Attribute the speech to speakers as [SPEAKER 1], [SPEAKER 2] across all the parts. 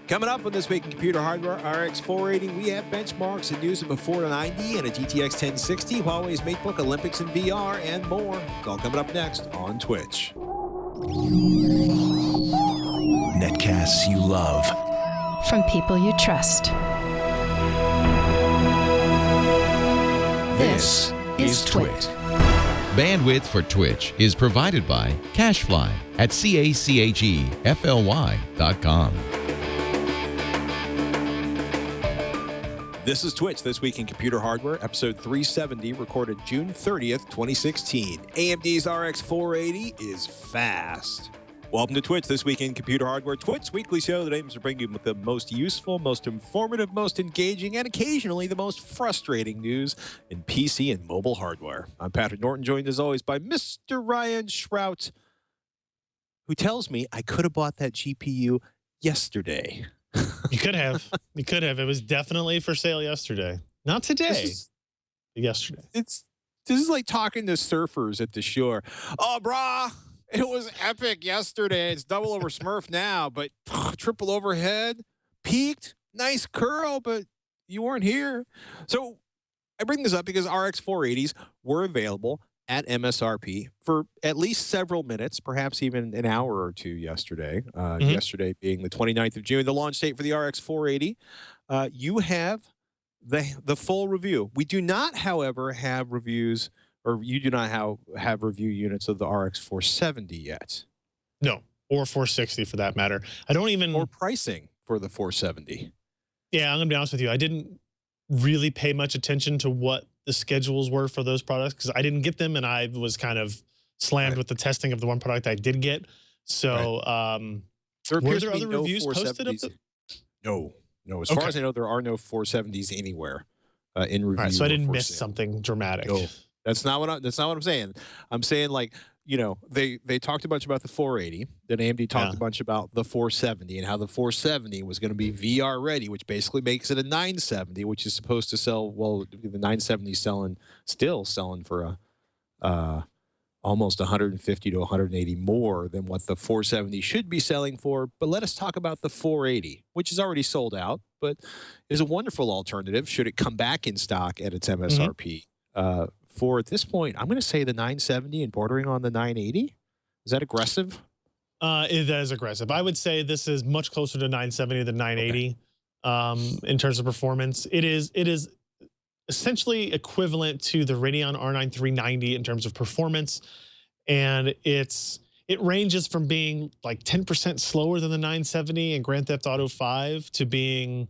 [SPEAKER 1] Coming up on This Week in Computer Hardware, RX 480, we have benchmarks and news of a 490 and a GTX 1060, Huawei's MateBook, Olympics and VR, and more. It's all coming up next on Twitch.
[SPEAKER 2] Netcasts you love.
[SPEAKER 3] From people you trust.
[SPEAKER 2] This is Twitch.
[SPEAKER 4] Bandwidth for Twitch is provided by CacheFly at CACHEFLY.com.
[SPEAKER 1] This is Twitch, This Week in Computer Hardware, episode 370, recorded June 30th, 2016. AMD's RX 480 is fast. Welcome to Twitch, This Week in Computer Hardware, Twitch's weekly show that aims to bring you the most useful, most informative, most engaging, and occasionally the most frustrating news in PC and mobile hardware. I'm Patrick Norton, joined as always by Mr. Ryan Shrout, who tells me I could have bought that GPU yesterday.
[SPEAKER 5] You could have. You could have. It was definitely for sale yesterday. Not today. Yesterday.
[SPEAKER 1] This is like talking to surfers at the shore. Oh, brah. It was epic yesterday. It's double over Smurf now, but triple overhead, peaked, nice curl, but you weren't here. So I bring this up because RX 480s were available at MSRP for at least several minutes, perhaps even an hour or two yesterday. Yesterday being the 29th of June, the launch date for the RX 480. You have the full review. We do not, however, have reviews, or you do not have review units of the RX 470 yet.
[SPEAKER 5] No, or 460 for that matter. I don't even...
[SPEAKER 1] Or pricing for the 470.
[SPEAKER 5] Yeah, I'm going to be honest with you. I didn't really pay much attention to what the schedules were for those products because I didn't get them and I was kind of slammed with the testing of the one product I did get. So were there other reviews posted of them?
[SPEAKER 1] No. As far as I know, there are no 470s anywhere in review.
[SPEAKER 5] All right, so I didn't miss something dramatic.
[SPEAKER 1] No. That's not what I'm saying. I'm saying, like, you know, they talked a bunch about the 480. Then AMD talked a bunch about the 470 and how the 470 was going to be VR ready, which basically makes it a 970, which is supposed to sell. Well, the 970 still selling for almost 150 to 180 more than what the 470 should be selling for. But let us talk about the 480, which is already sold out, but is a wonderful alternative should it come back in stock at its MSRP. For at this point, I'm going to say the 970 and bordering on the 980. Is that aggressive?
[SPEAKER 5] That is aggressive. I would say this is much closer to 970 than 980 in terms of performance. It is essentially equivalent to the Radeon R9 390 in terms of performance, and it ranges from being like 10% slower than the 970 in Grand Theft Auto 5 to being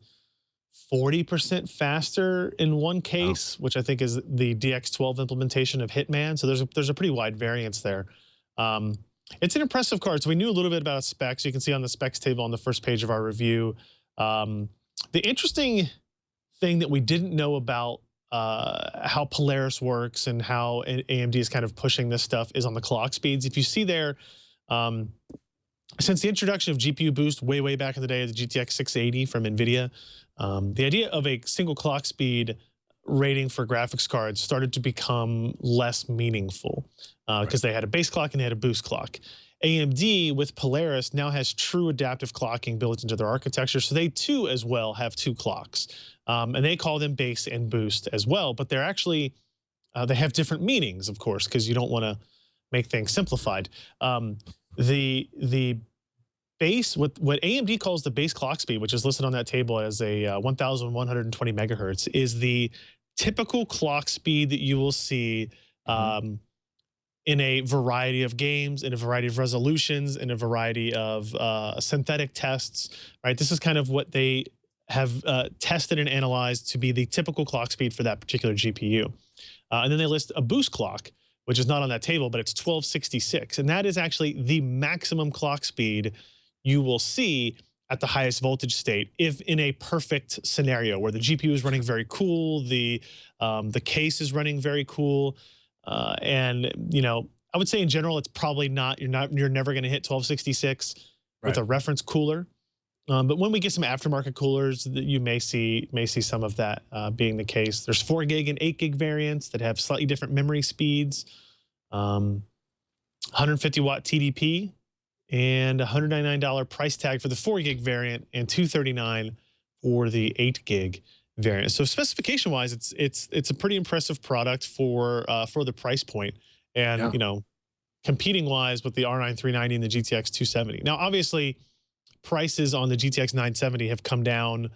[SPEAKER 5] 40% faster in one case, which I think is the DX12 implementation of Hitman. So there's a pretty wide variance there. It's an impressive card. So we knew a little bit about specs. You can see on the specs table on the first page of our review. The interesting thing that we didn't know about how Polaris works and how AMD is kind of pushing this stuff is on the clock speeds. If you see there, since the introduction of GPU boost way back in the day of the GTX 680 from NVIDIA, the idea of a single clock speed rating for graphics cards started to become less meaningful because they had a base clock and they had a boost clock. AMD with Polaris now has true adaptive clocking built into their architecture, so they too as well have two clocks. And they call them base and boost as well, but they're actually, they have different meanings, of course, because you don't want to make things simplified. The base, what AMD calls the base clock speed, which is listed on that table as a 1,120 megahertz, is the typical clock speed that you will see in a variety of games, in a variety of resolutions, in a variety of synthetic tests, right? This is kind of what they have tested and analyzed to be the typical clock speed for that particular GPU. And then they list a boost clock, which is not on that table, but it's 1266. And that is actually the maximum clock speed you will see at the highest voltage state if in a perfect scenario where the GPU is running very cool, the case is running very cool, and you know, I would say in general it's probably not, you're never going to hit 1266 with a reference cooler. But when we get some aftermarket coolers, you may see some of that being the case. There's 4 gig and 8 gig variants that have slightly different memory speeds. 150 watt TDP and $199 price tag for the 4 gig variant, and $239 for the 8 gig variant. So specification wise, it's a pretty impressive product for the price point, and you know, competing wise with the R9 390 and the GTX 270. Now, obviously, prices on the GTX 970 have come down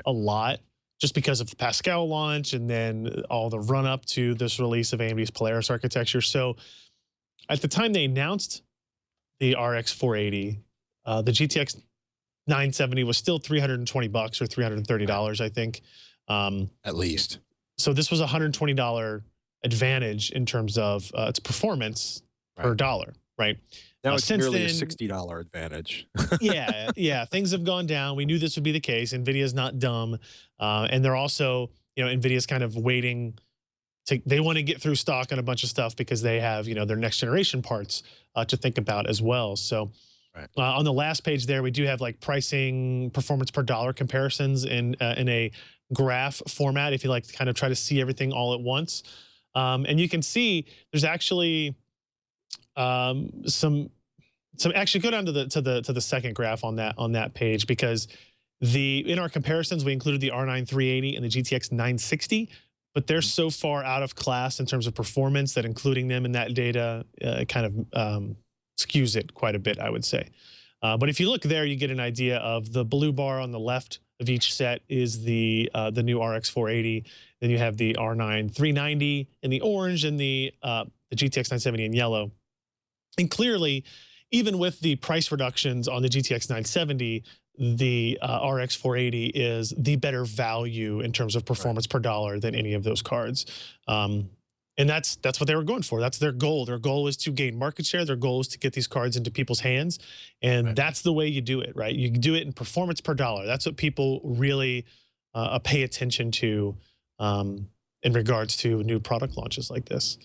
[SPEAKER 5] a lot just because of the Pascal launch and then all the run up to this release of AMD's Polaris architecture. So at the time they announced the RX 480, the GTX 970 was still $320 or $330, I think.
[SPEAKER 1] At least.
[SPEAKER 5] So this was a $120 advantage in terms of its performance per dollar, right?
[SPEAKER 1] Now it's nearly
[SPEAKER 5] then,
[SPEAKER 1] a $60 advantage.
[SPEAKER 5] yeah, things have gone down. We knew this would be the case. NVIDIA's not dumb. And they're also, you know, NVIDIA's kind of waiting they want to get through stock on a bunch of stuff because they have, you know, their next generation parts to think about as well. So on the last page there, we do have like pricing, performance per dollar comparisons in a graph format if you like to kind of try to see everything all at once. And you can see there's actually some actually go down to the second graph on that page, because in our comparisons we included the R9 380 and the GTX 960, but they're so far out of class in terms of performance that including them in that data kind of skews it quite a bit, I would say. But if you look there, you get an idea of the blue bar on the left of each set is the new RX 480. Then you have the R9 390 in the orange and the GTX 970 in yellow. And clearly, even with the price reductions on the GTX 970, the RX 480 is the better value in terms of performance per dollar than any of those cards. And that's what they were going for. That's their goal. Their goal is to gain market share. Their goal is to get these cards into people's hands. And that's the way you do it, right? You do it in performance per dollar. That's what people really pay attention to in regards to new product launches like this.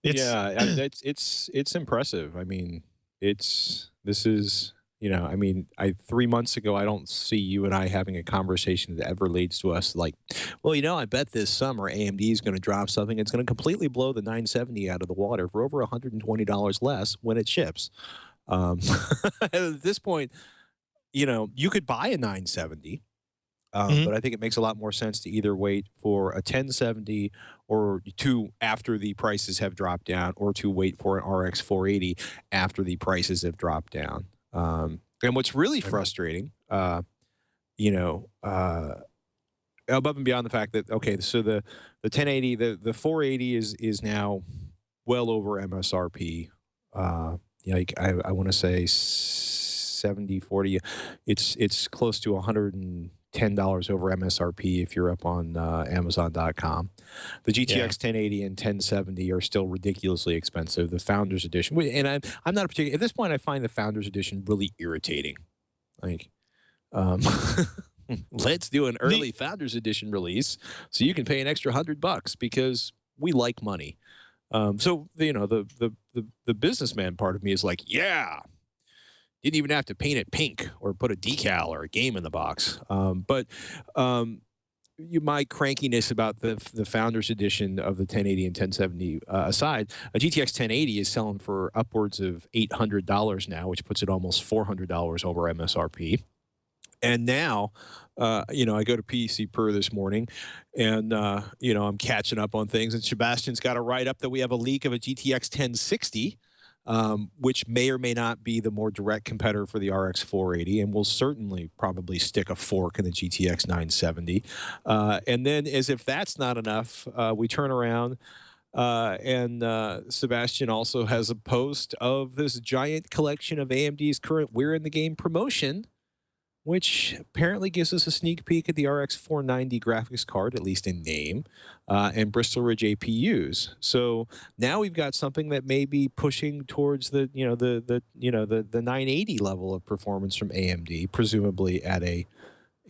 [SPEAKER 1] It's impressive. I mean, this is, you know, I mean, 3 months ago, I don't see you and I having a conversation that ever leads to us like, well, you know, I bet this summer AMD is going to drop something. It's going to completely blow the 970 out of the water for over $120 less when it ships. At this point, you know, you could buy a 970. But I think it makes a lot more sense to either wait for a 1070 or after the prices have dropped down, or to wait for an RX 480 after the prices have dropped down. And what's really frustrating, you know, above and beyond the fact that, okay, so the 1080, the 480 is now well over MSRP. Like I want to say 70, 40. It's close to $110 over MSRP if you're up on Amazon.com. The GTX 1080 and 1070 are still ridiculously expensive. The Founders Edition, and I'm not a particular, at this point I find the Founders Edition really irritating. Like, let's do an early Founders Edition release so you can pay an extra $100 because we like money. So you know, the businessman part of me is like, yeah, didn't even have to paint it pink or put a decal or a game in the box. But my crankiness about the Founders Edition of the 1080 and 1070 aside, a GTX 1080 is selling for upwards of $800 now, which puts it almost $400 over MSRP. And now, you know, I go to PC Per this morning, and you know, I'm catching up on things, and Sebastian's got a write-up that we have a leak of a GTX 1060. Which may or may not be the more direct competitor for the RX 480, and will certainly probably stick a fork in the GTX 970. And then, as if that's not enough, we turn around and Sebastian also has a post of this giant collection of AMD's current We're in the Game promotion, which apparently gives us a sneak peek at the RX 490 graphics card, at least in name, and Bristol Ridge APUs. So now we've got something that may be pushing towards the 980 level of performance from AMD, presumably at a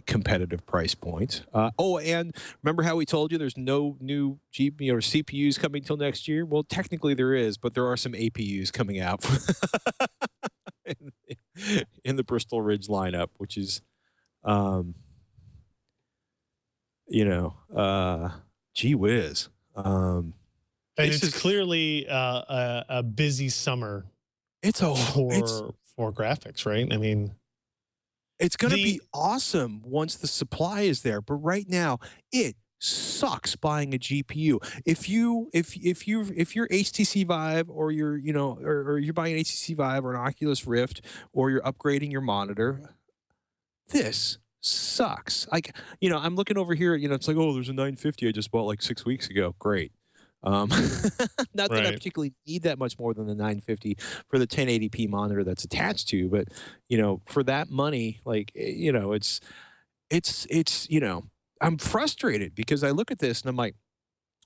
[SPEAKER 1] competitive price point. Oh, and remember how we told you there's no new GPU or CPUs coming till next year? Well, technically there is, but there are some APUs coming out in the Bristol Ridge lineup, which is, you know, gee whiz.
[SPEAKER 5] And it's clearly a busy summer
[SPEAKER 1] It's a
[SPEAKER 5] for graphics, right? I mean,
[SPEAKER 1] it's going to be awesome once the supply is there, but right now it sucks buying a GPU. If you're HTC Vive or you're or you're buying an HTC Vive or an Oculus Rift or you're upgrading your monitor, this sucks. Like, I'm looking over here, it's like, oh, there's a 950 I just bought like 6 weeks ago. Great. Not that I particularly need that much more than the 950 for the 1080p monitor that's attached to, but for that money, like, it's I'm frustrated because I look at this and I'm like,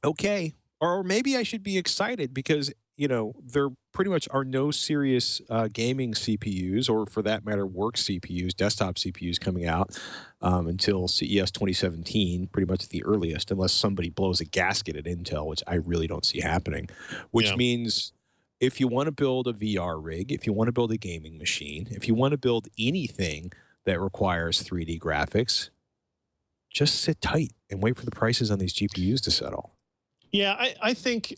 [SPEAKER 1] okay, or maybe I should be excited because there pretty much are no serious gaming CPUs, or for that matter, work CPUs, desktop CPUs coming out until CES 2017, pretty much the earliest, unless somebody blows a gasket at Intel, which I really don't see happening. Which means if you want to build a VR rig, if you want to build a gaming machine, if you want to build anything that requires 3D graphics, just sit tight and wait for the prices on these GPUs to settle.
[SPEAKER 5] Yeah, I think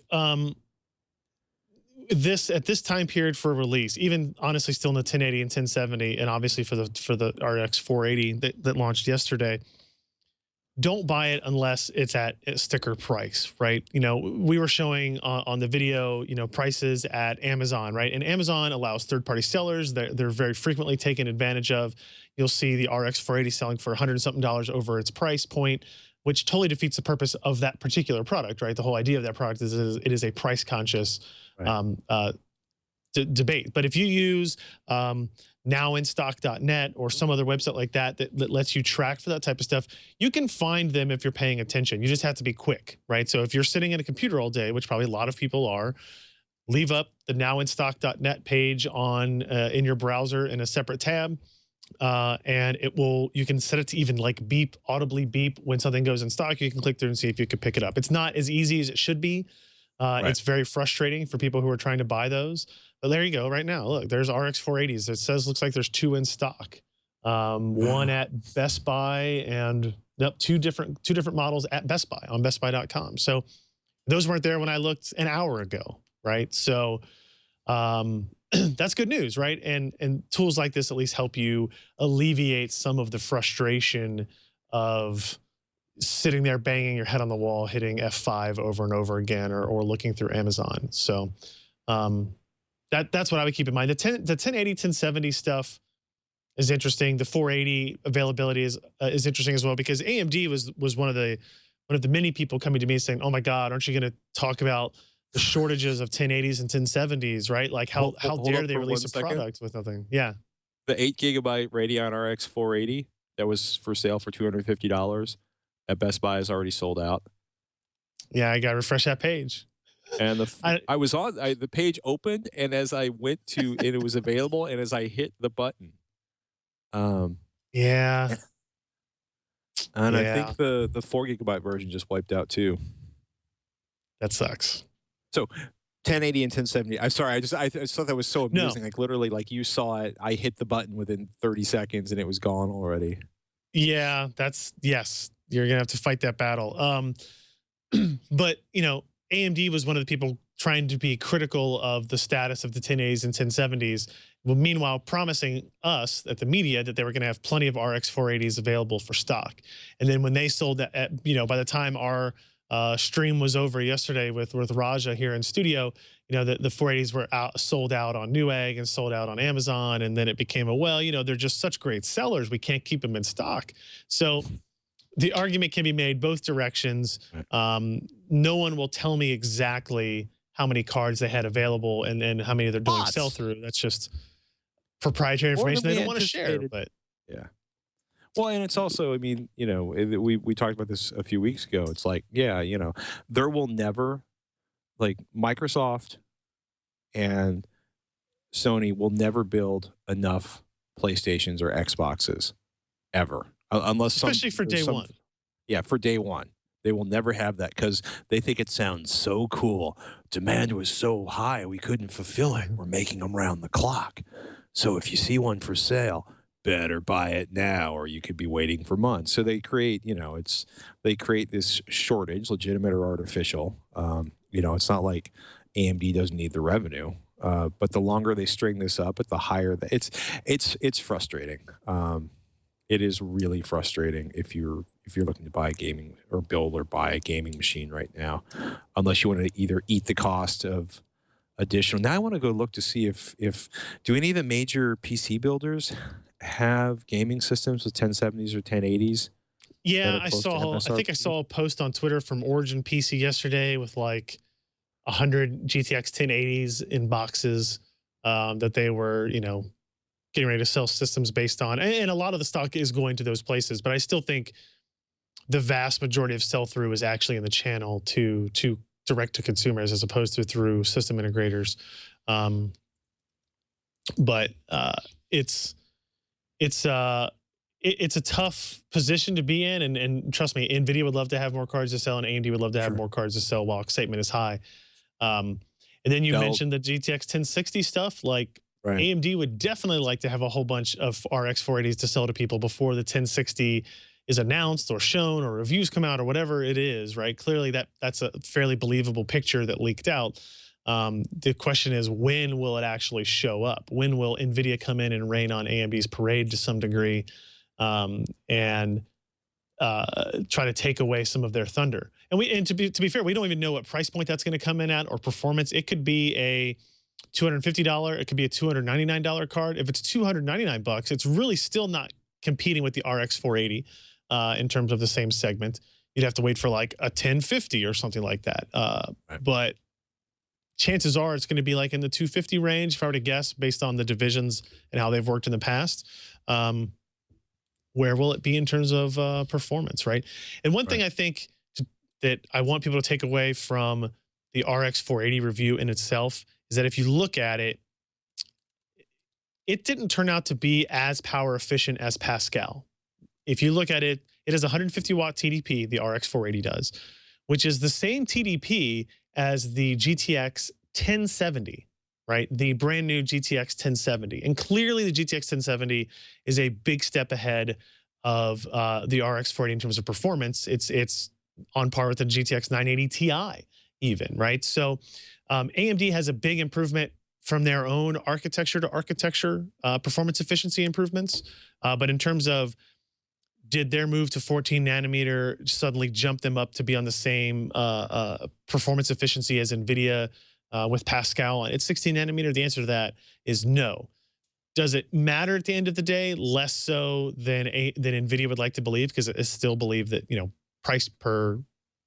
[SPEAKER 5] at this time period for release, even honestly still in the 1080 and 1070, and obviously for the RX 480 that launched yesterday, don't buy it unless it's at a sticker price, right? We were showing on the video, prices at Amazon, right? And Amazon allows third-party sellers. They're very frequently taken advantage of. You'll see the RX 480 selling for $100 and something over its price point, which totally defeats the purpose of that particular product, right? The whole idea of that product is it is a price-conscious debate. But if you use nowinstock.net or some other website like that lets you track for that type of stuff, you can find them if you're paying attention. You just have to be quick, right? So if you're sitting at a computer all day, which probably a lot of people are, leave up the nowinstock.net page on in your browser in a separate tab. And you can set it to even like audibly beep when something goes in stock. You can click through and see if you can pick it up. It's not as easy as it should be. It's very frustrating for people who are trying to buy those. But there you go. Right now, look, there's RX 480s. It looks like there's 2 in stock. One at Best Buy and two different models at Best Buy on bestbuy.com. So those weren't there when I looked an hour ago, right? So that's good news, right? And tools like this at least help you alleviate some of the frustration of sitting there banging your head on the wall, hitting F5 over and over again, or looking through Amazon. So that's what I would keep in mind. The 1080, 1070 stuff is interesting. The 480 availability is interesting as well, because AMD was one of the many people coming to me saying, "Oh my God, aren't you going to talk about the shortages of 1080s and 1070s, right? Like how dare they release a product with nothing?" Yeah.
[SPEAKER 1] The 8 GB Radeon RX 480 that was for sale for $250 at Best Buy is already sold out.
[SPEAKER 5] Yeah, I got to refresh that page.
[SPEAKER 1] And the page opened, and as I went to and it was available, and as I hit the button,
[SPEAKER 5] yeah.
[SPEAKER 1] And I think the 4 GB version just wiped out too.
[SPEAKER 5] That sucks.
[SPEAKER 1] So 1080 and 1070. I'm sorry, I just thought that was so amusing. Like literally, like you saw it, I hit the button within 30 seconds and it was gone already.
[SPEAKER 5] Yeah, yes. You're gonna have to fight that battle. But AMD was one of the people trying to be critical of the status of the 1080s and 1070s. Well, meanwhile, promising us at the media that they were going to have plenty of RX 480s available for stock. And then when they sold that, by the time our stream was over yesterday with Raja here in studio, the 480s were sold out on Newegg and sold out on Amazon. And then it became they're just such great sellers, we can't keep them in stock. So the argument can be made both directions. No one will tell me exactly how many cards they had available and how many they're doing sell through. That's just proprietary information they don't want to share. But
[SPEAKER 1] yeah. Well, and it's also, I mean, we talked about this a few weeks ago. It's like, there will never, like Microsoft and Sony will never build enough PlayStations or Xboxes ever. Unless
[SPEAKER 5] especially for day one.
[SPEAKER 1] Yeah, for day one. They will never have that because they think it sounds so cool. Demand was so high, we couldn't fulfill it. We're making them round the clock. So if you see one for sale, better buy it now, or you could be waiting for months. So they create, they create this shortage, legitimate or artificial. It's not like AMD doesn't need the revenue. But the longer they string this up, the higher it's frustrating. It is really frustrating if you're looking to buy a gaming or build or buy a gaming machine right now, unless you want to either eat the cost of additional. Now I want to go look to see if do any of the major PC builders have gaming systems with 1070s or 1080s?
[SPEAKER 5] Yeah, I think I saw a post on Twitter from Origin PC yesterday with like 100 GTX 1080s in boxes that they were, getting ready to sell systems based on. And a lot of the stock is going to those places, but I still think the vast majority of sell-through is actually in the channel to direct to consumers as opposed to through system integrators. But it's a tough position to be in, and trust me, NVIDIA would love to have more cards to sell, and AMD would love to have more cards to sell while excitement is high. And then you mentioned the GTX 1060 stuff. Like AMD would definitely like to have a whole bunch of RX 480s to sell to people before the 1060 is announced or shown or reviews come out or whatever it is, right? Clearly that's a fairly believable picture that leaked out. The question is, when will it actually show up? When will NVIDIA come in and rain on AMD's parade to some degree and try to take away some of their thunder? And to be fair, we don't even know what price point that's going to come in at or performance. It could be a $250, it could be a $299 card. If it's $299, it's really still not competing with the RX 480 in terms of the same segment. You'd have to wait for like a 1050 or something like that. But chances are it's going to be like in the 250 range, if I were to guess, based on the divisions and how they've worked in the past. Where will it be in terms of performance, right? And one thing I think that I want people to take away from the RX 480 review in itself is that if you look at it, it didn't turn out to be as power efficient as Pascal. If you look at it, it has 150 watt TDP, the RX 480 does, which is the same TDP as the GTX 1070, right? The brand new GTX 1070. And clearly the GTX 1070 is a big step ahead of the RX 480 in terms of performance. It's on par with the GTX 980 Ti even, right? So AMD has a big improvement from their own architecture to architecture performance efficiency improvements. But in terms of, did their move to 14 nanometer suddenly jump them up to be on the same performance efficiency as NVIDIA with Pascal at 16 nanometer? The answer to that is no. Does it matter at the end of the day? Less so than NVIDIA would like to believe, because it is still believed that, price per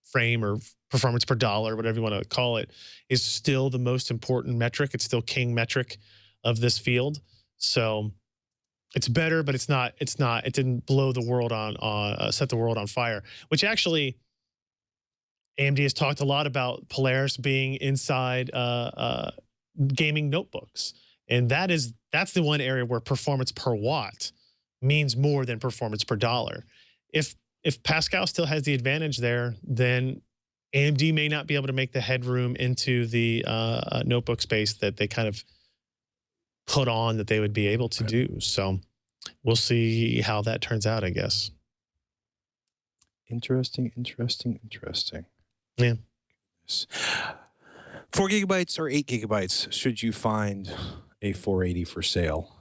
[SPEAKER 5] frame or performance per dollar, whatever you want to call it, is still the most important metric. It's still king metric of this field. So it's better, but it didn't blow the world set the world on fire, which actually AMD has talked a lot about Polaris being inside gaming notebooks. And that's the one area where performance per watt means more than performance per dollar. If Pascal still has the advantage there, then AMD may not be able to make the headroom into the notebook space that they kind of put on that they would be able to do. So we'll see how that turns out, I guess.
[SPEAKER 1] Interesting. Yeah. 4 gigabytes or 8 gigabytes, should you find a 480 for sale?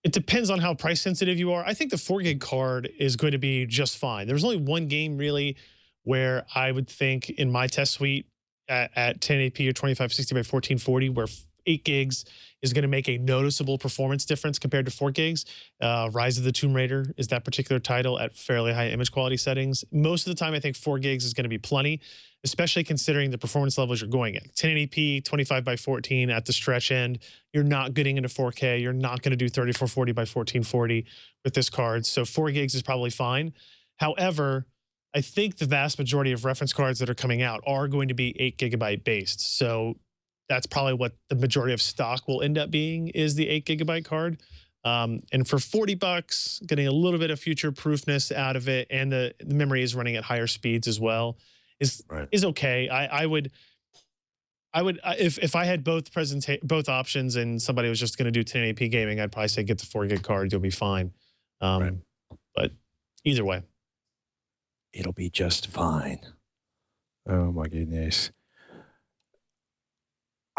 [SPEAKER 5] It depends on how price sensitive you are. I think the 4 gig card is going to be just fine. There's only one game really where I would think in my test suite at 1080p or 2560 by 1440, where 8 gigs is going to make a noticeable performance difference compared to 4 gigs. Rise of the Tomb Raider is that particular title at fairly high image quality settings. Most of the time, I think 4 gigs is going to be plenty, especially considering the performance levels you're going at. 1080p, 25 by 14 at the stretch end. You're not getting into 4K. You're not going to do 3440 by 1440 with this card. So 4 gigs is probably fine. However, I think the vast majority of reference cards that are coming out are going to be 8 gigabyte based. So that's probably what the majority of stock will end up being, is the 8 gigabyte card. And for $40, getting a little bit of future proofness out of it, and the memory is running at higher speeds as well, is okay. I would if I had both options and somebody was just going to do 1080p gaming, I'd probably say get the 4 gig card, you'll be fine. But either way,
[SPEAKER 1] it'll be just fine. Oh my goodness.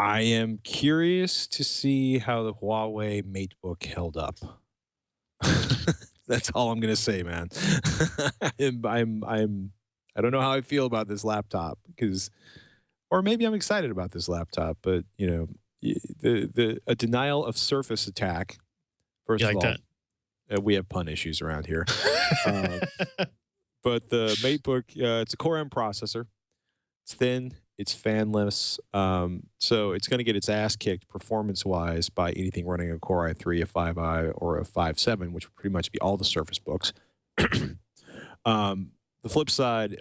[SPEAKER 1] I am curious to see how the Huawei MateBook held up. That's all I'm gonna say, man. I don't know how I feel about this laptop because, or maybe I'm excited about this laptop, but you know, a denial of surface attack. First
[SPEAKER 5] You
[SPEAKER 1] of
[SPEAKER 5] like
[SPEAKER 1] all,
[SPEAKER 5] that?
[SPEAKER 1] we have pun issues around here. But the MateBook, it's a Core M processor. It's thin. It's fanless. So it's going to get its ass kicked performance-wise by anything running a Core i3, a 5i, or a 5.7, which would pretty much be all the Surface Books. The flip side,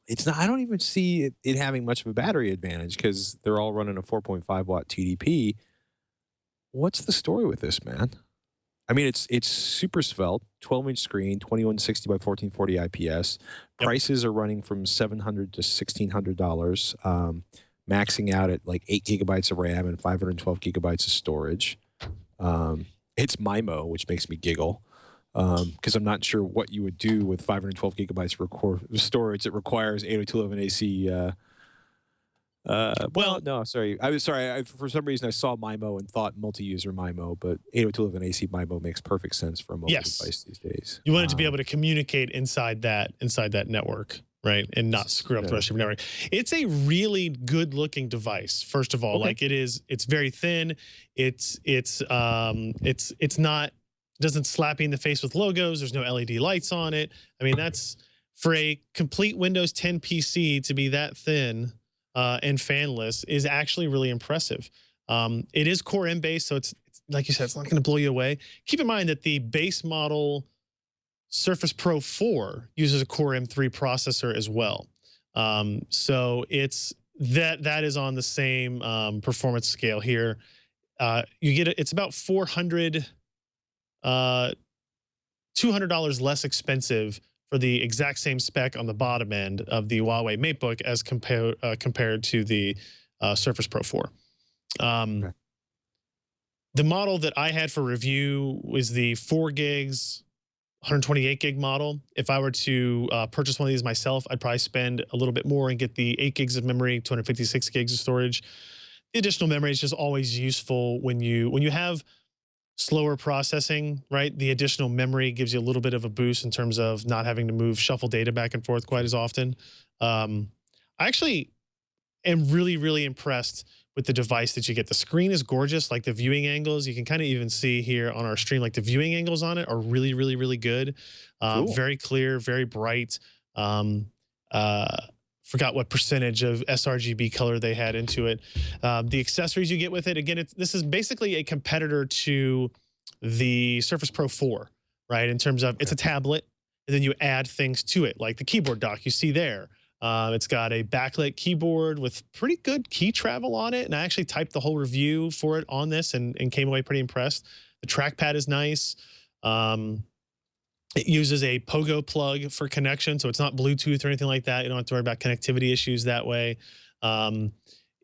[SPEAKER 1] it's not. I don't even see it having much of a battery advantage because they're all running a 4.5 watt TDP. What's the story with this, man? I mean, it's super svelte, 12-inch screen, 2160 by 1440 IPS.
[SPEAKER 5] Yep.
[SPEAKER 1] Prices are running from $700 to $1,600, maxing out at like 8 gigabytes of RAM and 512 gigabytes of storage. It's MIMO, which makes me giggle because I'm not sure what you would do with 512 gigabytes of storage. It requires 802.11ac. Well, no, sorry. I was sorry. For some reason, I saw MIMO and thought multi-user MIMO, but 802.11ac MIMO makes perfect sense for a mobile device these days.
[SPEAKER 5] You want it to be able to communicate inside that network, right, and not screw up the rest of your network. It's a really good-looking device. First of all, like it's very thin. It's not, doesn't slap you in the face with logos. There's no LED lights on it. I mean, that's for a complete Windows 10 PC to be that thin. And fanless is actually really impressive. It is Core M based, so it's like you said, it's not going to blow you away. Keep in mind that the base model Surface Pro 4 uses a Core M3 processor as well. So it's that is on the same performance scale here. You get it's about $200 less expensive for the exact same spec on the bottom end of the Huawei MateBook as compared to the Surface Pro 4. The model that I had for review was the 4 gigs, 128 gig model. If I were to purchase one of these myself, I'd probably spend a little bit more and get the 8 gigs of memory, 256 gigs of storage. The additional memory is just always useful when you have slower processing, right? The additional memory gives you a little bit of a boost in terms of not having to shuffle data back and forth quite as often. I actually am really, really impressed with the device that you get. The screen is gorgeous, like the viewing angles. You can kind of even see here on our stream, like the viewing angles on it are really, really, really good. Cool. Very clear, very bright. Forgot what percentage of sRGB color they had into it. The accessories you get with it, again, this is basically a competitor to the Surface Pro 4, right? In terms of it's a tablet, and then you add things to it, like the keyboard dock you see there. It's got a backlit keyboard with pretty good key travel on it, and I actually typed the whole review for it on this and came away pretty impressed. The trackpad is nice. It uses a pogo plug for connection, so it's not Bluetooth or anything like that. You don't have to worry about connectivity issues that way. It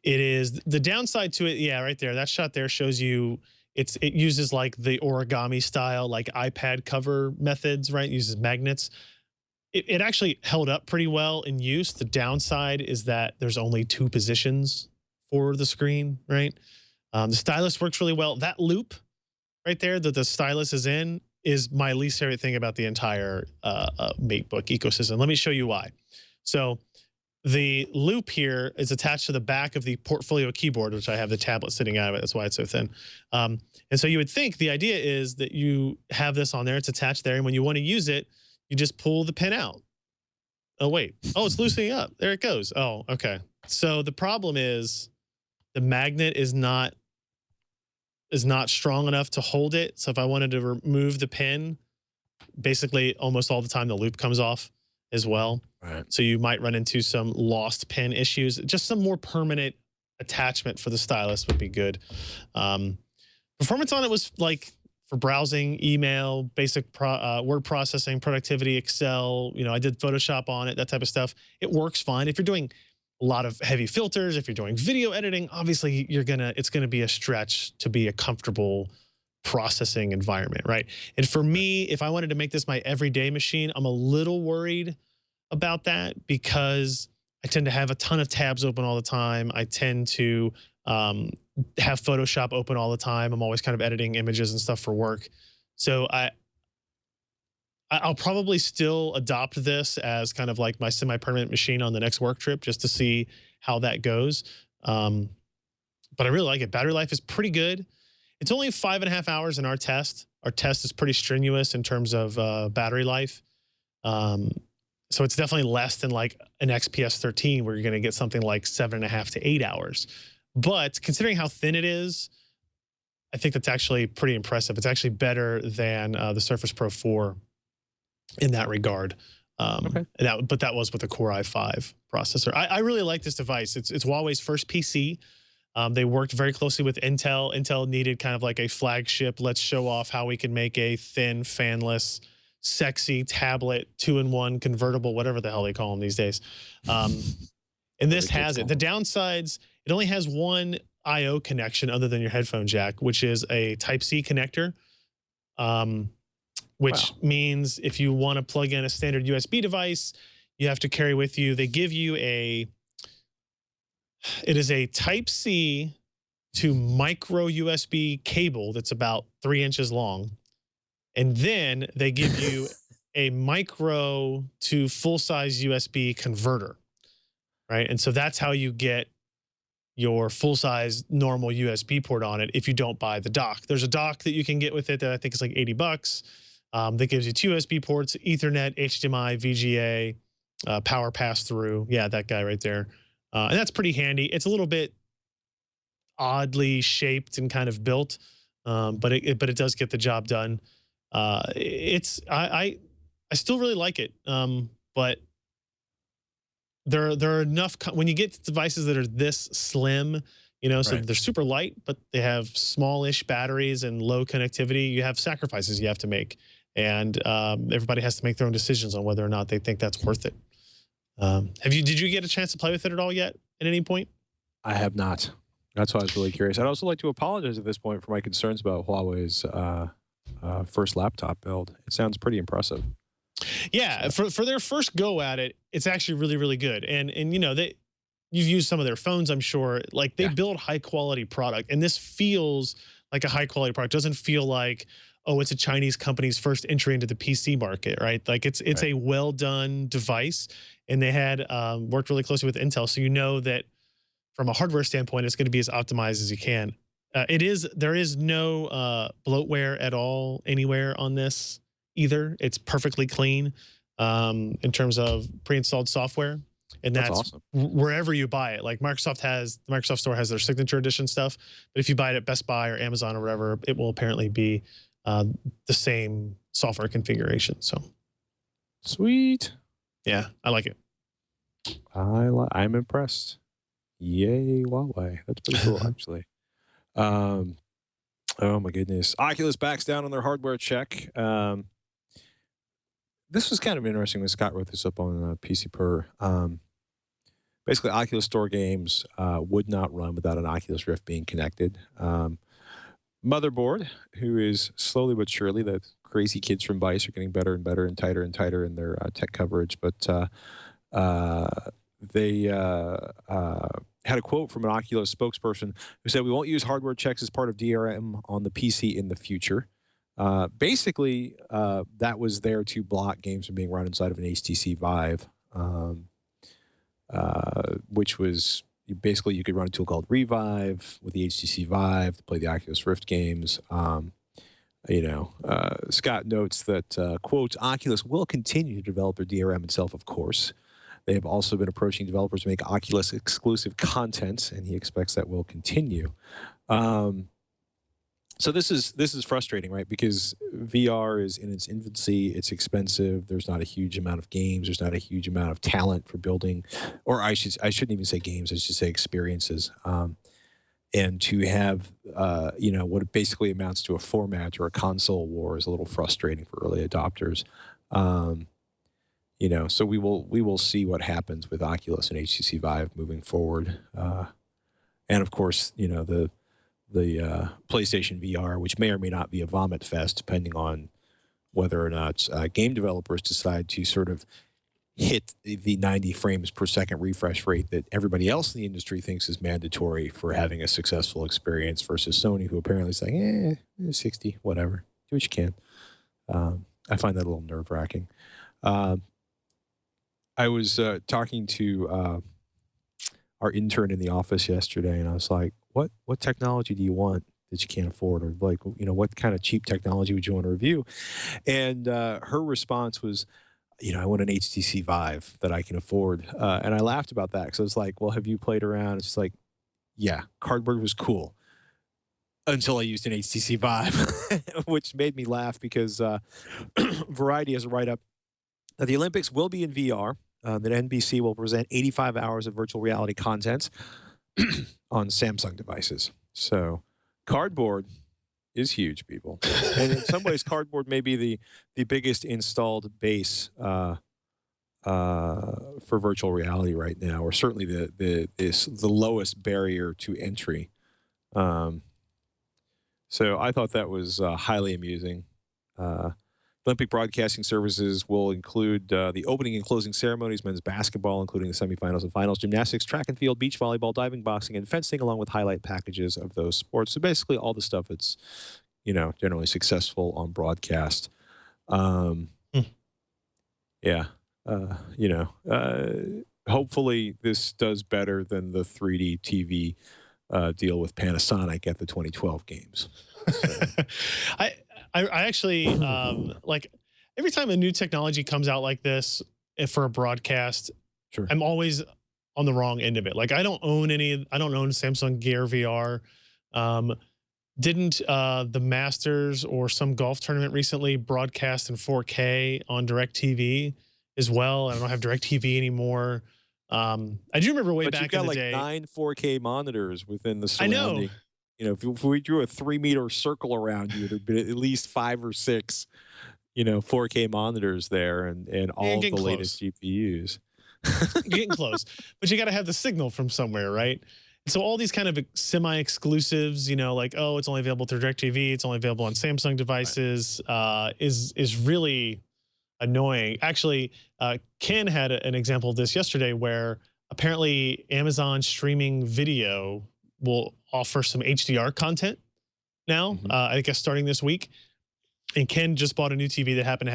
[SPEAKER 5] is the downside to it, yeah, right there. That shot there shows you it uses like the origami style, like iPad cover methods, right? It uses magnets. It actually held up pretty well in use. The downside is that there's only 2 positions for the screen, right? The stylus works really well. That loop right there that the stylus is in is my least favorite thing about the entire MateBook ecosystem. Let me show you why. So the loop here is attached to the back of the Portfolio keyboard, which I have the tablet sitting out of it. That's why it's so thin. And so you would think the idea is that you have this on there, it's attached there, and when you want to use it, you just pull the pin out. Oh, wait. Oh, it's loosening up. There it goes. Oh, okay. So the problem is the magnet is not strong enough to hold it. So if I wanted to remove the pin, basically almost all the time the loop comes off as well. Right. So you might run into some lost pin issues. Just some more permanent attachment for the stylus would be good. Performance on it was like for browsing, email, basic word processing, productivity, Excel. You know, I did Photoshop on it, that type of stuff. It works fine. If you're doing a lot of heavy filters, if you're doing video editing, obviously it's gonna be a stretch to be a comfortable processing environment, right? And for me, if I wanted to make this my everyday machine, I'm a little worried about that because I tend to have a ton of tabs open all the time. I tend to have Photoshop open all the time. I'm always kind of editing images and stuff for work. So I'll probably still adopt this as kind of like my semi-permanent machine on the next work trip, just to see how that goes. But I really like it. Battery life is pretty good. It's only 5.5 hours in our test. Our test is pretty strenuous in terms of battery life. So it's definitely less than like an XPS 13, where you're going to get something like 7.5 to 8 hours. But considering how thin it is, I think that's actually pretty impressive. It's actually better than the Surface Pro 4 in that regard.
[SPEAKER 1] Okay.
[SPEAKER 5] But that was with a Core i5 processor. I really like this device. It's Huawei's first PC. They worked very closely with Intel. Intel needed kind of like a flagship, let's show off how we can make a thin, fanless, sexy tablet, 2-in-1 convertible, whatever the hell they call them these days. And this has it. The downsides, it only has one I/O connection other than your headphone jack, which is a Type-C connector, which means if you want to plug in a standard USB device, you have to carry with you. They give you it is a Type-C to micro USB cable that's about 3 inches long. And then they give you a micro to full-size USB converter, right? And so that's how you get your full-size normal USB port on it if you don't buy the dock. There's a dock that you can get with it that I think is like $80. That gives you 2 USB ports, Ethernet, HDMI, VGA, power pass-through. Yeah, that guy right there. And that's pretty handy. It's a little bit oddly shaped and kind of built, but it does get the job done. I still really like it, but there are enough when you get devices that are this slim, you know, so they're super light, but they have smallish batteries and low connectivity. You have sacrifices you have to make, and everybody has to make their own decisions on whether or not they think that's worth it. Did you get a chance to play with it at all yet at any point?
[SPEAKER 1] I have not. That's why I was really curious. I'd also like to apologize at this point for my concerns about Huawei's first laptop build. It sounds pretty impressive.
[SPEAKER 5] Yeah, for their first go at it, it's actually really, really good. And you know, you've used some of their phones, I'm sure. Like they build high quality product, and this feels like a high quality product. It doesn't feel like, oh, it's a Chinese company's first entry into the PC market, right? Like it's a well done device, and they had worked really closely with Intel, so you know that from a hardware standpoint, it's going to be as optimized as you can. There is no bloatware at all anywhere on this either. It's perfectly clean in terms of pre-installed software, and that's awesome. Wherever you buy it. Like the Microsoft Store has their signature edition stuff, but if you buy it at Best Buy or Amazon or whatever, it will apparently be the same software configuration. So
[SPEAKER 1] sweet.
[SPEAKER 5] Yeah, I like it.
[SPEAKER 1] I'm impressed. Yay, Huawei. That's pretty cool, actually. Oh my goodness. Oculus backs down on their hardware check. This was kind of interesting when Scott wrote this up on PC Per. Basically, Oculus Store games would not run without an Oculus Rift being connected. Motherboard, who is slowly but surely, the crazy kids from Vice are getting better and better and tighter in their tech coverage, but they had a quote from an Oculus spokesperson who said, "We won't use hardware checks as part of DRM on the PC in the future." Basically, that was there to block games from being run inside of an HTC Vive, which was basically you could run a tool called Revive with the HTC Vive to play the Oculus Rift games. Scott notes that, quote, Oculus will continue to develop their DRM itself, of course. They have also been approaching developers to make Oculus exclusive content, and he expects that will continue. So this is frustrating, right? Because VR is in its infancy. It's expensive. There's not a huge amount of games. There's not a huge amount of talent for building, or I shouldn't even say games. I should say experiences. And to have what basically amounts to a format or a console war is a little frustrating for early adopters. So we will see what happens with Oculus and HTC Vive moving forward. And of course, the PlayStation VR, which may or may not be a vomit fest, depending on whether or not game developers decide to sort of hit the 90 frames per second refresh rate that everybody else in the industry thinks is mandatory for having a successful experience versus Sony, who apparently is like, 60, whatever. Do what you can. I find that a little nerve-wracking. I was talking to our intern in the office yesterday, and I was like, what technology do you want that you can't afford? Or like, what kind of cheap technology would you want to review? And her response was, I want an HTC Vive that I can afford. And I laughed about that because I was like, well, have you played around? It's like, yeah, cardboard was cool until I used an HTC Vive, which made me laugh because Variety has a write-up that the Olympics will be in VR, that NBC will present 85 hours of virtual reality content on Samsung devices. So cardboard is huge, people. And in some ways, cardboard may be the biggest installed base for virtual reality right now, or certainly the lowest barrier to entry. So I thought that was highly amusing. Olympic Broadcasting Services will include the opening and closing ceremonies, men's basketball, including the semifinals and finals, gymnastics, track and field, beach volleyball, diving, boxing, and fencing, along with highlight packages of those sports. So basically all the stuff that's, generally successful on broadcast. Yeah. Hopefully this does better than the 3D TV deal with Panasonic at the 2012 games. So.
[SPEAKER 5] I actually like every time a new technology comes out like this for a broadcast,
[SPEAKER 1] sure,
[SPEAKER 5] I'm always on the wrong end of it. Like I don't own Samsung Gear VR. Didn't the Masters or some golf tournament recently broadcast in 4K on DirecTV as well? I don't have DirecTV anymore. I do remember way back in the day.
[SPEAKER 1] But you've got like 9 4K monitors within the surrounding.
[SPEAKER 5] I know.
[SPEAKER 1] If we drew a 3-meter circle around you, there'd be at least 5 or 6, 4K monitors there, and all the latest GPUs.
[SPEAKER 5] You're getting close, but you got to have the signal from somewhere, right? So all these kind of semi-exclusives, like, oh, it's only available through DirecTV, it's only available on Samsung devices, is really annoying. Actually, Ken had an example of this yesterday where apparently Amazon streaming video will offer some HDR content now, I guess starting this week. And Ken just bought a new TV that happened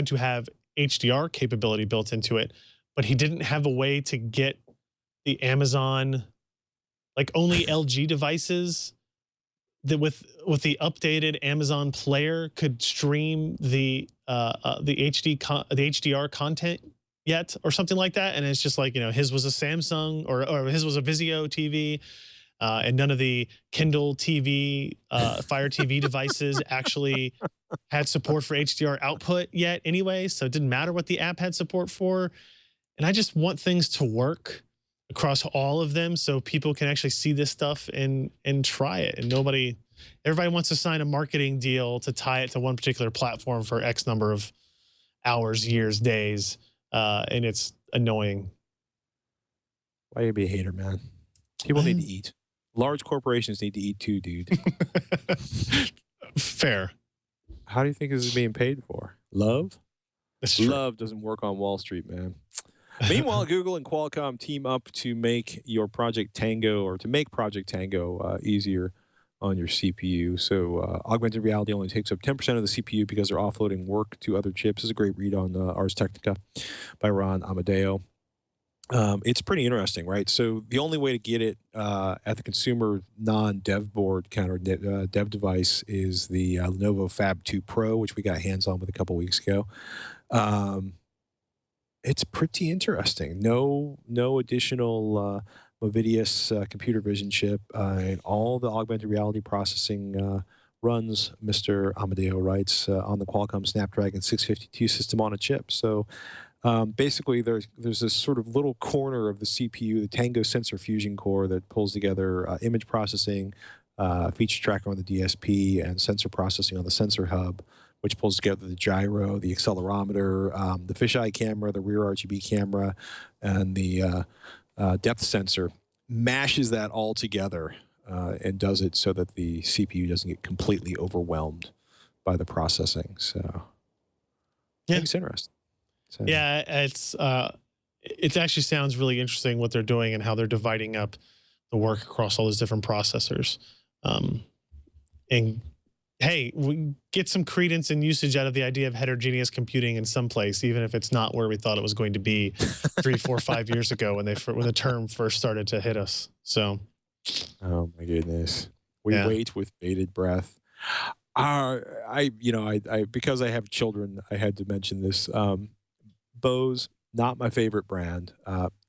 [SPEAKER 5] to have HDR capability built into it, but he didn't have a way to get the Amazon, like only LG devices that with the updated Amazon player could stream the HDR content yet, or something like that. And it's just like, his was a Samsung or his was a Vizio TV, and none of the Kindle TV, Fire TV devices actually had support for HDR output yet anyway. So it didn't matter what the app had support for. And I just want things to work across all of them so people can actually see this stuff and try it. And everybody wants to sign a marketing deal to tie it to one particular platform for X number of hours, years, days. And it's annoying.
[SPEAKER 1] Why you be a hater, man? People need to eat. Large corporations need to eat too, dude.
[SPEAKER 5] Fair.
[SPEAKER 1] How do you think this is being paid for? Love?
[SPEAKER 5] That's true.
[SPEAKER 1] Love doesn't work on Wall Street, man. Meanwhile, Google and Qualcomm team up to make Project Tango easier on your CPU. So augmented reality only takes up 10% of the CPU because they're offloading work to other chips. This is a great read on Ars Technica by Ron Amadeo. It's pretty interesting, right? So the only way to get it at the consumer non-dev board counter dev device is the Lenovo Fab 2 Pro, which we got hands on with a couple weeks ago. It's pretty interesting. No additional Movidius computer vision chip, and all the augmented reality processing runs, Mr. Amadeo writes, on the Qualcomm Snapdragon 652 system on a chip. So basically, there's this sort of little corner of the CPU, the Tango sensor fusion core, that pulls together image processing, feature tracker on the DSP, and sensor processing on the sensor hub, which pulls together the gyro, the accelerometer, the fisheye camera, the rear RGB camera, and the depth sensor, mashes that all together and does it so that the CPU doesn't get completely overwhelmed by the processing. So, yeah, it's interesting. So.
[SPEAKER 5] Yeah, it actually sounds really interesting what they're doing and how they're dividing up the work across all those different processors. And hey, we get some credence and usage out of the idea of heterogeneous computing in some place, even if it's not where we thought it was going to be 3, 4, 5 years ago when the term first started to hit us. So,
[SPEAKER 1] oh my goodness, we wait with bated breath. Because I have children, I had to mention this. Bose, not my favorite brand.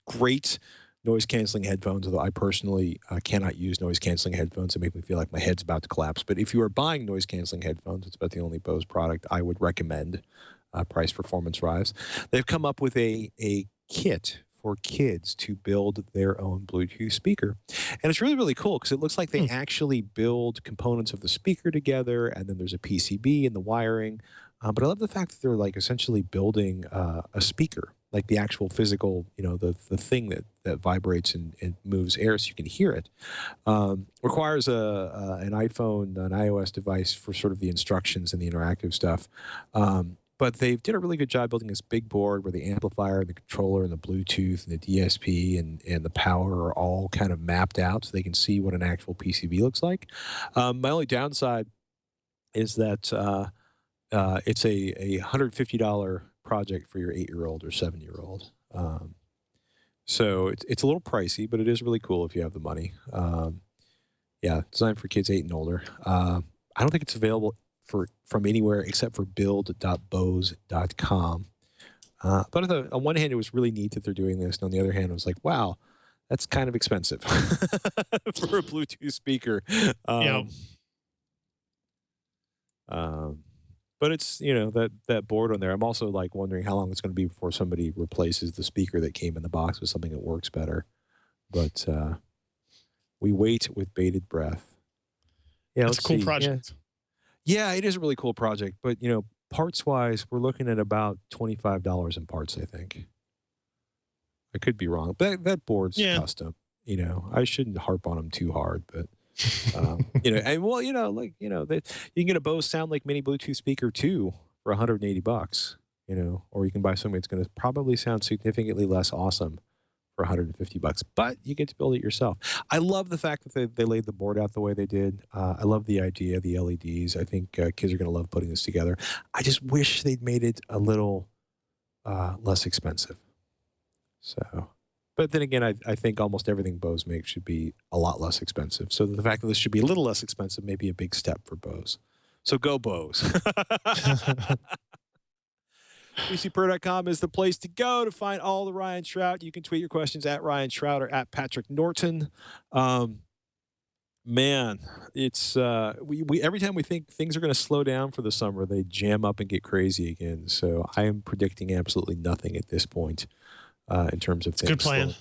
[SPEAKER 1] Great noise canceling headphones, although I personally cannot use noise canceling headphones. They make me feel like my head's about to collapse. But if you are buying noise canceling headphones, it's about the only Bose product I would recommend. Price performance rise. They've come up with a kit for kids to build their own Bluetooth speaker. And it's really, really cool because it looks like they actually build components of the speaker together, and then there's a PCB and the wiring. But I love the fact that they're like essentially building a speaker, like the actual physical, the thing that vibrates and moves air so you can hear it. Requires an iPhone, an iOS device for sort of the instructions and the interactive stuff. But they did a really good job building this big board where the amplifier and the controller and the Bluetooth and the DSP and the power are all kind of mapped out so they can see what an actual PCB looks like. My only downside is that it's a $150 project for your 8-year-old or 7-year-old. So it's a little pricey, but it is really cool if you have the money. Designed for kids 8 and older. I don't think it's available from anywhere except for build.bose.com. But on one hand, it was really neat that they're doing this. And on the other hand, I was like, wow, that's kind of expensive for a Bluetooth speaker. But it's, that board on there. I'm also like wondering how long it's going to be before somebody replaces the speaker that came in the box with something that works better. But we wait with bated breath. Yeah,
[SPEAKER 5] it's a cool project.
[SPEAKER 1] Yeah, it is a really cool project. But, parts-wise, we're looking at about $25 in parts, I think. I could be wrong. But that board's custom. I shouldn't harp on them too hard, but... you can get a Bose Sound Lake Mini Bluetooth speaker too for $180, or you can buy something that's going to probably sound significantly less awesome for $150, but you get to build it yourself. I love the fact that they laid the board out the way they did. I love the idea of the LEDs. I think kids are going to love putting this together. I just wish they'd made it a little less expensive. So. But then again, I think almost everything Bose makes should be a lot less expensive. So the fact that this should be a little less expensive may be a big step for Bose. So go Bose. PCPro.com is the place to go to find all the Ryan Shrout. You can tweet your questions at Ryan Shrout or at Patrick Norton. Man, it's we every time we think things are going to slow down for the summer, they jam up and get crazy again. So I am predicting absolutely nothing at this point. In terms of things.
[SPEAKER 5] Good plan.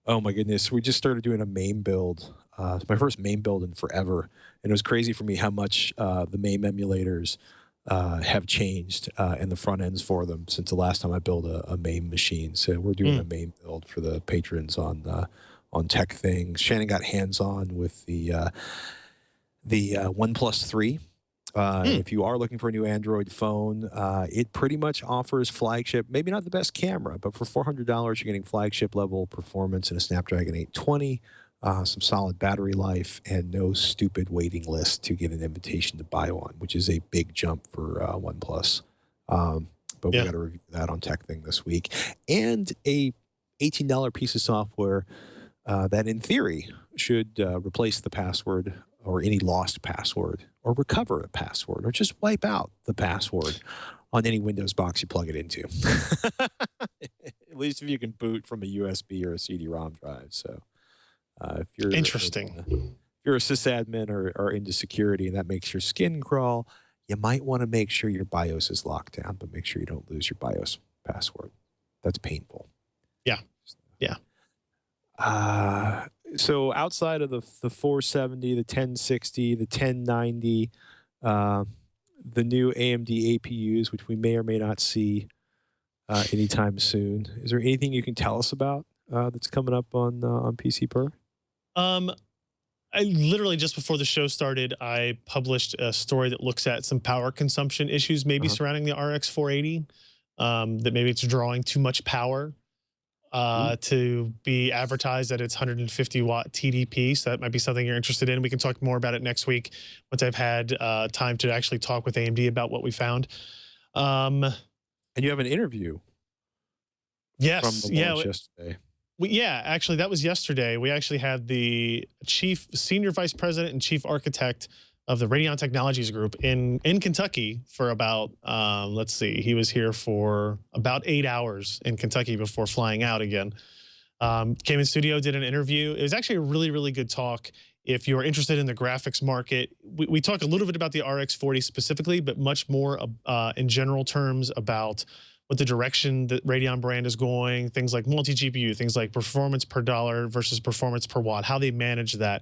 [SPEAKER 1] Oh my goodness. We just started doing a MAME build. It's my first MAME build in forever. And it was crazy for me how much the MAME emulators have changed and the front ends for them since the last time I built a MAME machine. So we're doing a MAME build for the patrons on Tech Things. Shannon got hands-on with the OnePlus 3. If you are looking for a new Android phone, it pretty much offers flagship, maybe not the best camera, but for $400, you're getting flagship level performance in a Snapdragon 820, some solid battery life, and no stupid waiting list to get an invitation to buy one, which is a big jump for OnePlus. But we got to review that on Tech Thing this week. And a $18 piece of software that in theory should replace the password or any lost password, or recover a password, or just wipe out the password on any Windows box you plug it into. At least if you can boot from a USB or a CD-ROM drive. So if you're
[SPEAKER 5] interesting,
[SPEAKER 1] if you're a sysadmin or into security and that makes your skin crawl, you might want to make sure your BIOS is locked down, but make sure you don't lose your BIOS password. That's painful.
[SPEAKER 5] Yeah. Yeah.
[SPEAKER 1] So outside of the 470, the 1060, the 1090, the new AMD APUs, which we may or may not see anytime soon, is there anything you can tell us about that's coming up on PC Per?
[SPEAKER 5] I literally just before the show started, I published a story that looks at some power consumption issues maybe surrounding the RX 480. that maybe it's drawing too much power to be advertised at its 150 watt TDP. So that might be something you're interested in. We can talk more about it next week once I've had time to actually talk with AMD about what we found.
[SPEAKER 1] And you have an interview.
[SPEAKER 5] Yes.
[SPEAKER 1] From the launch yesterday.
[SPEAKER 5] Yeah, actually, that was yesterday. We actually had the senior vice president and chief architect of the Radeon Technologies Group in Kentucky for about, let's see, he was here for about 8 hours in Kentucky before flying out again. Came in studio, did an interview. It was actually a really, really good talk. If you're interested in the graphics market, we talked a little bit about the RX 40 specifically, but much more in general terms about what the direction that Radeon brand is going, things like multi-GPU, things like performance per dollar versus performance per watt, how they manage that,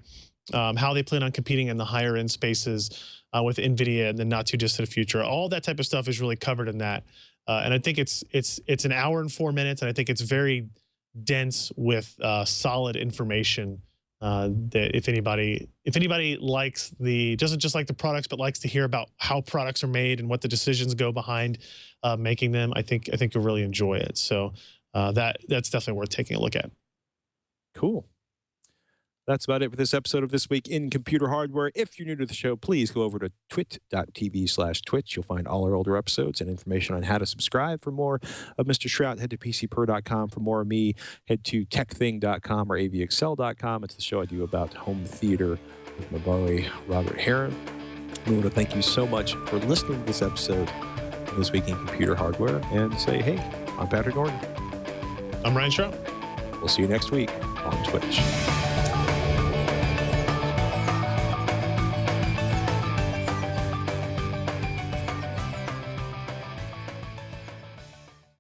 [SPEAKER 5] how they plan on competing in the higher end spaces with NVIDIA in the not too distant future. All that type of stuff is really covered in that. And I think it's an hour and 4 minutes, and I think it's very dense with solid information that if anybody likes doesn't just like the products, but likes to hear about how products are made and what the decisions go behind making them, I think you'll really enjoy it. So that's definitely worth taking a look at.
[SPEAKER 1] Cool. That's about it for this episode of This Week in Computer Hardware. If you're new to the show, please go over to twit.tv/twitch. You'll find all our older episodes and information on how to subscribe. For more of Mr. Shrout, head to pcper.com. For more of me, head to techthing.com or avxl.com. It's the show I do about home theater with my boy, Robert Heron. We want to thank you so much for listening to this episode of This Week in Computer Hardware and say, hey, I'm Patrick Norton.
[SPEAKER 5] I'm Ryan Shrout.
[SPEAKER 1] We'll see you next week on Twitch.